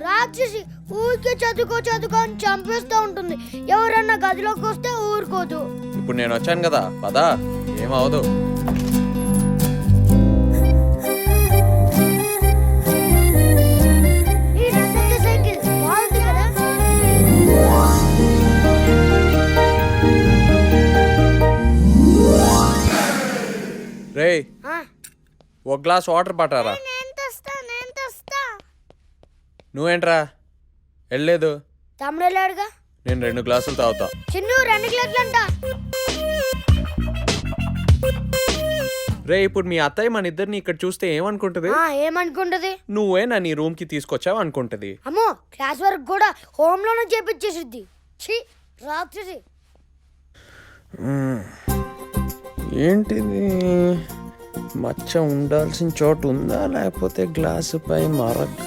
రాక్షసి ఊరికే చదువుకో అని చంపేస్తూ ఉంటుంది. ఎవరన్నా గదిలోకి వస్తే ఊరుకోదు. ఇప్పుడు నేను వచ్చాను కదా, పదా ఏమవదు. రే ఒక గ్లాస్ వాటర్ పట్టారా. నువ్వేంట్రా వెళ్ళలేదు? తమ్ముడు వెళ్ళాడుగా. నేను 2 గ్లాసులు తాగుతా. చిన్ను 2 గ్లాసులు అంట. రే ఇప్పుడు మీ అత్తయ్య మన ఇద్దరిని ఇక్కడ చూస్తే ఏమనుకుంటది? ఏమనుకుంటది? నువ్వే నా నీ రూమ్ కి తీసుకొచ్చావు అనుకుంటది. అమ్మో క్లాస్ వర్క్ కూడా హోమ్ లోనే చేపించేసిద్ది. రాక్షసి. ఏంటిది? మచ్చ ఉండాల్సిన చోటు ఉందా లేకపోతే గ్లాసు పై మరక?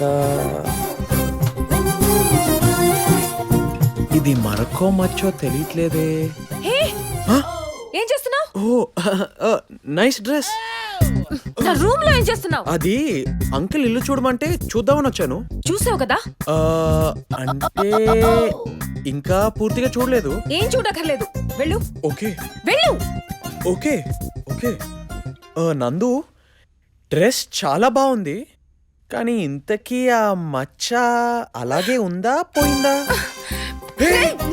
ఇది మరకో మచ్చో తెలియట్లేదే. ఏం చేస్తున్నావు? ఓ నైస్ డ్రెస్. నా రూమ్ లో ఏం చేస్తున్నావు? అది అంకుల్ ఇల్లు చూడమంటే చూద్దామని వచ్చాను. చూసావు కదా? అంటే ఇంకా పూర్తిగా చూడలేదు. ఏం చూడక్కర్లేదు, వెళ్ళు. ఓకే వెళ్ళు. Okay okay. నందు డ్రెస్ చాలా బాగుంది, కానీ ఇంతకీ ఆ మచ్చ అలాగే ఉందా పోయిందా?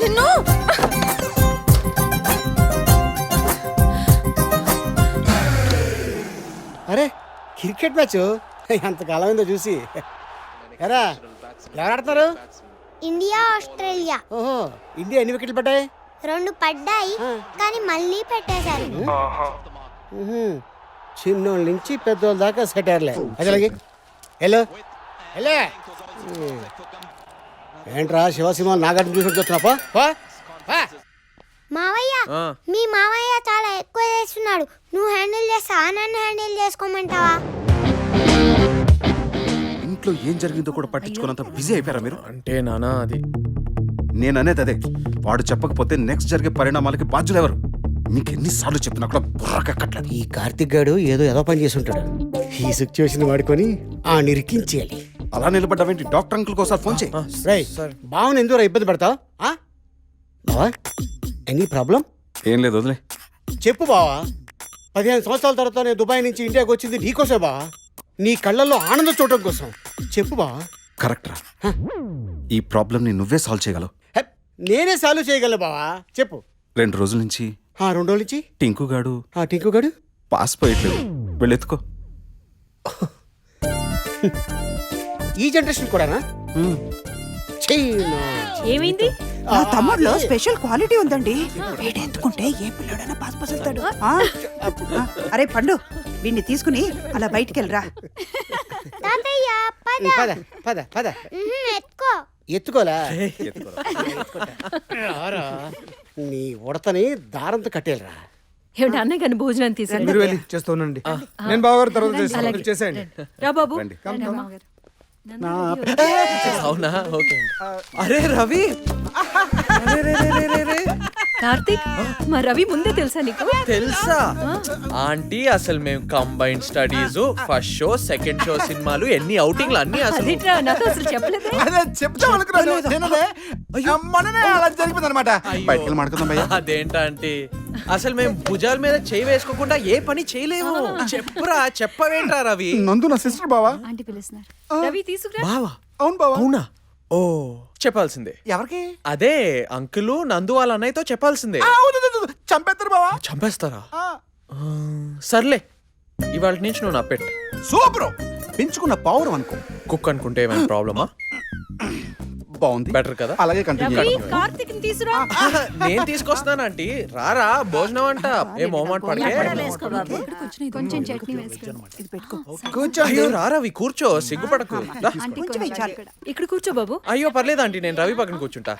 నిన్ను అరే క్రికెట్ మ్యాచ్ ఎంతకాలం అయిందో చూసి. ఎరా ఎవరు ఆడతారు? India Australia. ఓహో, ఇండియా ఎన్ని వికెట్లు పడ్డాయి? 2 పడ్డాయి, కానీ మళ్ళీ పెట్టేశారు. చిన్నోళ్ళ నుంచి పెద్దోళ్ళ దాకా సెటర్లే. అసలు హలో హలో ఏంట్రా శివసింహ నాగార్జున చూసి చూస్తున్నావా? మావయ్య, మీ మావయ్య చాలా ఎక్కువ చేస్తున్నాడు. నువ్వు హ్యాండిల్ చేస్తా, నన్ను హ్యాండిల్ చేసుకోమంటావా? ఇంట్లో ఏం జరిగిందో కూడా పట్టించుకున్నంత బిజీ అయిపోయారా మీరు? అంటే నానా అది నేను అనేది అదే. వాడు చెప్పకపోతే నెక్స్ట్ జరిగే పరిణామాలకి బాధ్యులు ఎవరు? మీకు ఎన్నిసార్లు చెప్పినా కూడా బుర్రకెక్కట్లేదు. ఈ కార్తిక్ గాడు ఏదో పని చేసి ఉంటాడు. ఈ సిచ్యువేషన్ వాడుకొని ఆ నిరికించేయాలి. అలా నిలబడ్డావేంటి? డాక్టర్ అంకుల్ కోసం ఫోన్ చేయి. బావని ఎందుకు ఇబ్బంది పడతావు? బావా ఎనీ ప్రాబ్లం? ఏం లేదు, వదిలే. చెప్పు బావా. 15 సంవత్సరాల తర్వాత నేను దుబాయ్ నుంచి ఇండియాకి వచ్చింది నీకోసే బావా. నీ కళ్ళల్లో ఆనందం చూడటం కోసం. చెప్పు బావా. కరెక్ట్ రా. ఈ ప్రాబ్లం ని నువ్వే సాల్వ్ చేయగలవు. నేనే సాల్వ్ చేయగలను బావా. చెప్పు. 2 రోజుల నుంచి 2 రోజుల నుంచి టింకు గాడు పాస్ పోయట్లేదు. వెళ్ళెత్తుకో. ఈ జనరేషన్ కూడానా? ఏమైంది? నా తమ్ముడులో స్పెషల్ క్వాలిటీ ఉందండి. వీడెందుకుంటే ఏ పిల్లడైనా పాస్ వస్తాడు. అరే పండు, వీడిని తీసుకుని అలా బయటికి వెళ్ళరా. పద ఎత్తుకోలా. నీ ఉడతని దారంతో కట్టేలరా. ఏమిటి అన్నయ్య కానీ భోజనం తీసుకెళ్ళి చేస్తానండి. నేను బావగారు తర్వాత చేసేయండి. రా బాబు. అవునా? ఓకే. అరే రవి, కార్తిక్, మా రవి ముందే తెలుసా నీకు? తెలుసా ఆంటీ? అసలు మేము combined studies, first show second show సినిమాలు, ఎన్ని అవుటింగ్లు అన్ని అసలు నాతో అసలు చెప్పలేదు. అదేంటంటే అసలు మేము భుజాల మీద చేయి వేసుకోకుండా ఏ పని చేయలేము. చెప్పురా, చెప్పవేంట్రా రవి? నందు నా సిస్టర్ బావా. ఆంటీ పిలుస్తున్నారు. రవి తీసుకురా. బావా? అవును బావా. అవునా? ఓ చెప్పాల్సిందే. ఎవరికి? అదే అంకుల్ నందు వాళ్ళ అన్నయ్యతో చెప్పాల్సిందే. చంపేస్తారు బావా. చంపేస్తారా? సర్లే, ఇవాళ నుంచి నువ్వు నా పెట్. సూపర్. పెంచుకున్న పవర్ అనుకో. కుక్ అనుకుంటే ఏమైనా ప్రాబ్లమా? బాగుంది, బెటర్ కదా? అలాగే కంటిన్యూ. కార్తిక్ తీసుకురా. నేను తీసుకొస్తాను ఆంటీ. రారా భోజనం అంట. ఏ మొహమాట పడకే. కొంచెం చట్నీ వేసుకో. ఇది పెట్టుకో. కూర్చో. అయ్యో రా రవి, కూర్చో, సిగ్గుపడకు. ఇక్కడ కూర్చో బాబు. అయ్యో పర్లేదు ఆంటీ, నేను రవి పక్కన కూర్చుంటా.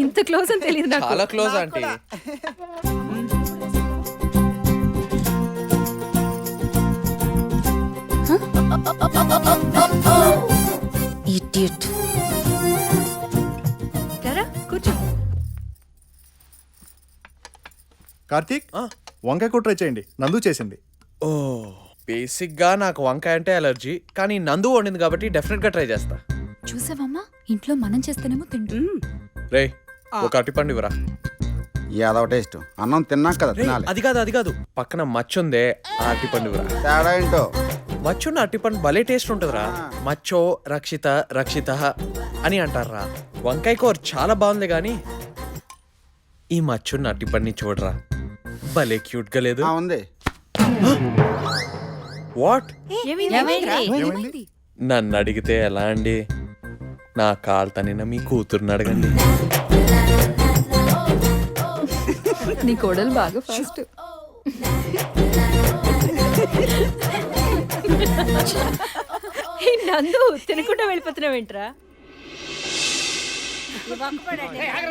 ఇంత క్లోజ్ అని తెలియదు నాకు. చాలా క్లోజ్ ఆంటీ. ఇడియట్. కూర్చో. కార్తీక్, వంకాయ కూర ట్రై చేయండి. నందు చేసింది. ఓ బేసిక్ గా నాకు వంకాయ అంటే అలర్జీ, కానీ నందు వండింది కాబట్టి డెఫినెట్ గా ట్రై చేస్తా. చూసావమ్మా, ఇంట్లో మనం చేస్తేనేమో తింటూ. రే ఒక అరటిపండు ఇవ్వరా. ఏదో టేస్ట్ అన్నం తిన్నాక కదా రేయ్, తినాలి. అది కాదు పక్కన మచ్చుందే ఆ అరటిపండు ఇవ్వరా. తేడా ఏంటో. మచ్చున్న అరటిపండు భలే టేస్ట్ ఉంటుందిరా. మచ్చో రక్షిత రక్షిత అని అంటారా. వంకాయ కూర చాలా బాగుంది కానీ ఈ మచ్చున్న అరటిపండుని చూడరా, భలే క్యూట్ గా లేదు. ఉంది. వాట్? ఏమైంది? నన్ను అడిగితే ఎలా అండి? నా కాలు తనిన మీ కూతుర్ని అడగండి. నీ కోడలు బాగా ఫాస్ట్. నందు తినకుండా వెళ్ళిపోతున్నావేంట్రా?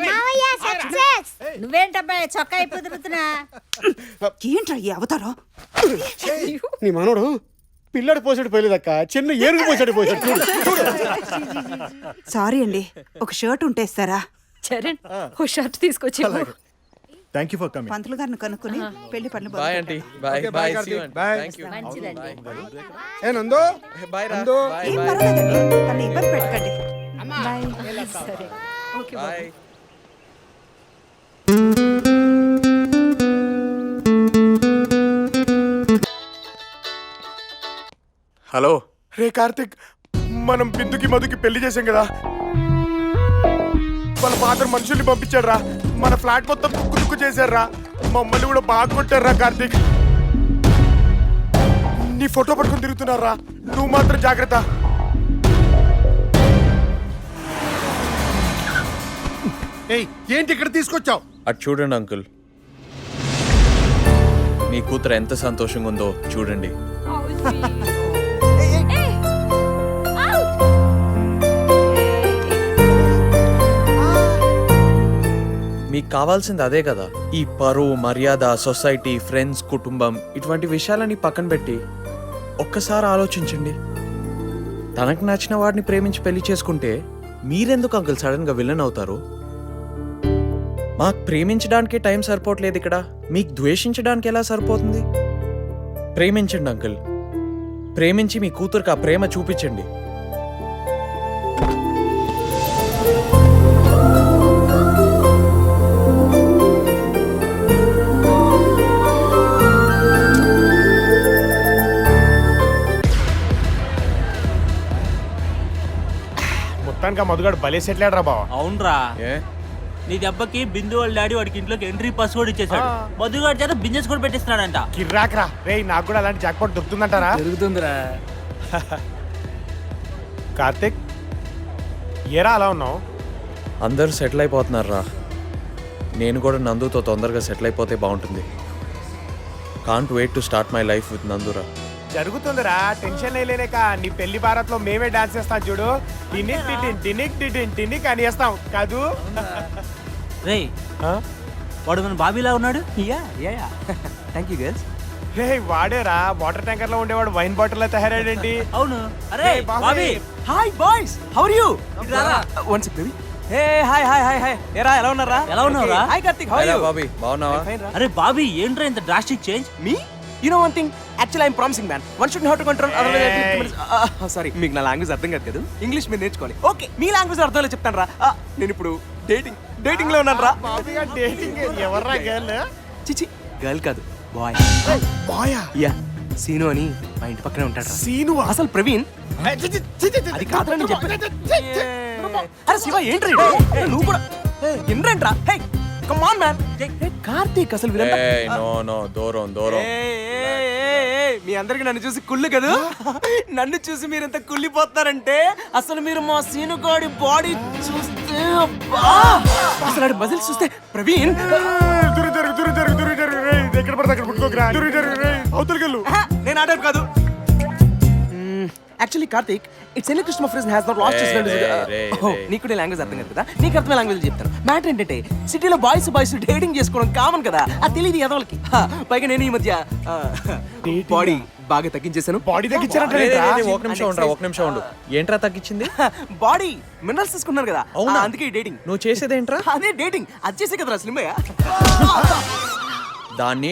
మావయ్య సక్సెస్. నువ్వేంటబ్బాయి చొక్కా అయిపోతున్నా? ఏంట్రా ఈ అవతారం? నీ మనోడు పిల్లడు పోసాడు పోయలేదక్క, చిన్న ఏనుగు పోసాడు పోసాడు. చూడు చూడు. సారీ అండి, ఒక షర్ట్ ఉంటేస్తారా? చరణ్ ఓ షర్ట్ తీసుకొచ్చి థ్యాంక్ యూ ఫర్ కమింగ్. పంతులు గారిని కనుక్కుని పెళ్లి పనులు bye aunty. Bye Okay, bye. bye, See you, Karthik. aunty. Bye. Thank you. ఏ నందు, Bye రా. నందు. Bye, ఏం bye. పర్వాలేదండి, తను ఇబ్బంది పెట్టకండి. సరే ఓకే Bye. హలో రే కార్తిక్, మనం బిందుకి మధుకి పెళ్లి చేసాం కదా, వాళ్ళ ఫాదర్ మనుషుల్ని పంపించాడు రా. మన ఫ్లాట్ మొత్తం తుక్కు తుక్కు చేశారా. మమ్మల్ని కూడా బాగా కొట్టారా కార్తిక్. నీ ఫోటో పట్టుకుని తిరుగుతున్నారా. నువ్వు మాత్రం జాగ్రత్త. ఏంటి ఇక్కడ తీసుకొచ్చావు? అటు చూడండి అంకుల్, మీ కూతురు ఎంత సంతోషంగా ఉందో చూడండి. మీకు కావాల్సింది అదే కదా. ఈ పరువు మర్యాద, సొసైటీ, ఫ్రెండ్స్, కుటుంబం, ఇటువంటి విషయాలని పక్కన పెట్టి ఒక్కసారి ఆలోచించండి. తనకు నచ్చిన వాడిని ప్రేమించి పెళ్లి చేసుకుంటే మీరెందుకు అంకుల్ సడన్ గా విలన్ అవుతారు? మాకు ప్రేమించడానికి టైం సరిపోవట్లేదు ఇక్కడ, మీకు ద్వేషించడానికి ఎలా సరిపోతుంది? ప్రేమించండి అంకుల్, ప్రేమించి మీ కూతురికి ఆ ప్రేమ చూపించండి. మొత్తానికి మధుగాడు భలే సెటిల్ ఆడరా బావ. అవునరా, ఏ నీ దెబ్బకి బిందు వాళ్ళ డాడీ వాడికి ఇంట్లోకి ఎంట్రీ పాస్ కూడా ఇచ్చేసాడు. మధుగాడి చేత బిజినెస్ కూడా పెట్టిస్తున్నాడంట. కిర్రాక్రా రే, నాకు కూడా అలాంటి జాక్పాట్ దొరుకుతుందంటారా? జరుగుతుందిరా. కార్తిక్ ఏరా అలా ఉన్నావు? అందరూ సెటిల్ అయిపోతున్నారా. నేను కూడా నందుతో తొందరగా సెటిల్ అయిపోతే బాగుంటుంది. Can't wait to start my life with నందురా. జరుగుతుందిరా, టెన్షన్ లేక నీ పెళ్లి భారత్ లో మేమే డాన్స్ చేస్తాం చూడు. టినిక్ టిటిన్ టినిక్ టిటిన్ టినిక్ అని చేస్తాం కాదు. రే, ఆ? వాడు మన బాబీలా ఉన్నాడు. Thank you girls. రే వాడేరా, వాటర్ ట్యాంకర్ లో ఉండేవాడు వైన్ బాటిల్ లో తయారాడేంటి? అవును. అరే Hey, Bobby. Bobby, hi boys, how are you? One sec baby. Hey hi hi hi hi. ఏరా ఎలా ఉన్నారా? ఎలా ఉన్నావురా? Hi Karthik, how are hello you? Bobby, బాగున్నావా? అరే బాబీ, ఏంట్రా ఇంత డ్రాస్టిక్ చేంజ్? మీ you know one thing, actually I'm promising man. One should know how to control otherwise. Sorry, మీకు నా లాంగ్వేజ్ అర్థం కాదు కదా, ఇంగ్లీష్ మీరు నేర్చుకోవాలి. ఓకే, మీ లాంగ్వేజ్ అర్థం లేదు చెప్తాను రా. నేను ఇప్పుడు డేటింగ్ లో ఉన్నాను రా. డేటింగ్ ఎవర్రా గర్ల్? చిచి, గర్ల్ కాదు, బాయ్. బాయా? యా, సీను అని మా ఇంటి పక్కనే ఉంటాడు రా. సీను అసలు ప్రవీణ్ అది కాదురా నేను చెప్పాను. అరే శివ, ఏంట్రా ఇది? నువ్వు కూడా ఏంట్రా? Hey come on man. Karthik అసలు వీళ్ళంతా ఏయ్, నో దూరం దూరం. మీ అందరికి నన్ను చూసి కుళ్ళు కదా. నన్ను చూసి మీరు ఎంత కుళ్ళిపోతున్నారంటే అసలు మీరు మా సీనుగాడి బాడీ చూస్తే అబ్బా! అసలు ఆడి మజిల్స్ చూస్తే ప్రవీణ్ దూరం జరుగు రే, ఇది ఎక్కడ పడితే అక్కడ పుట్టుకోకరా. దూరం జరుగు రే, అవతలికెళ్ళు. నేను ఆడాను కాదు. Actually Karthik, it's any Krishna friends has not lost his నీకు నీ లాంగ్వేజ్ అర్థం కాదు కదా, నీకు అర్థమైన లాంగ్వేజ్ చెప్తాను. మ్యాటర్ ఏంటంటే సిటీలో బాయ్స్ డేటింగ్ చేసుకోవడం కామన్ కదా, అది తెలియదు ఎదవలకి. పైగా నేను ఈ మధ్య బాడీ బాగా తగ్గించేశాను. బాడీ రే, రే, తగ్గించారంటే రే, ఒక నిమిషం ఉండు. ఏంట్రా తగ్గించింది? బాడీ మినరల్స్ తీసుకున్నారు కదా, అవునా? అందుకే డేటింగ్. నువ్వు చేసేదేంట్రా? అదే డేటింగ్, అది చేసే కదరా స్లిమ్ అయ్యా. దాన్ని